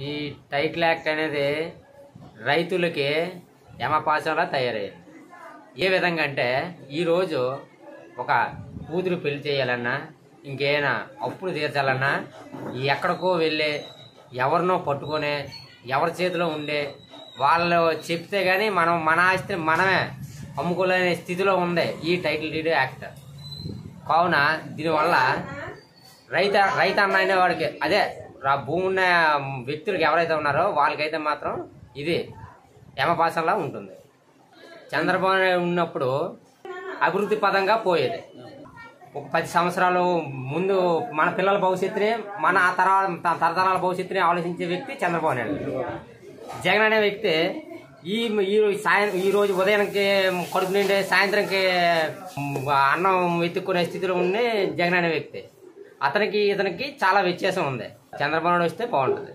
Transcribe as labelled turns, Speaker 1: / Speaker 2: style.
Speaker 1: ఈ title act అనేది రైతులకి యమపాశంలా తయారయ్యింది. ఏ విధంగా అంటే ఈరోజు ఒక కూతురు పెళ్లి చేయాలన్నా, ఇంకేమైనా అప్పులు తీర్చాలన్నా ఎక్కడికో వెళ్ళే, ఎవరినో పట్టుకునే, ఎవరి చేతిలో ఉండే వాళ్ళు చెప్తే కానీ మనం మన ఆస్తిని మనమే అమ్ముకోలేని స్థితిలో ఉంది ఈ టైటిల్ డీడ్ యాక్ట్. కావున దీనివల్ల రైతు అన్న అనేవాడికి, అదే భూమి ఉన్న వ్యక్తులకు ఎవరైతే ఉన్నారో వాళ్ళకైతే మాత్రం ఇది యమపాశంలా ఉంటుంది. చంద్రబాబు ఉన్నప్పుడు అభివృద్ధి పదంగా పోయేది. ఒక 10 సంవత్సరాలు ముందు మన పిల్లల భవిష్యత్తుని, మన తరతరాల భవిష్యత్తుని ఆలోచించే వ్యక్తి చంద్రబాబు నాయుడు. జగన్ అనే వ్యక్తి ఈ రోజు ఉదయానికి కడుపు నిండే సాయంత్రంకి అన్నం వెతుక్కునే స్థితిలో ఉండే జగన్ అనే వ్యక్తి. ఇతనికి చాలా వ్యత్యాసం ఉంది. చంద్రబాబు నాయుడు వస్తే బాగుంటుంది.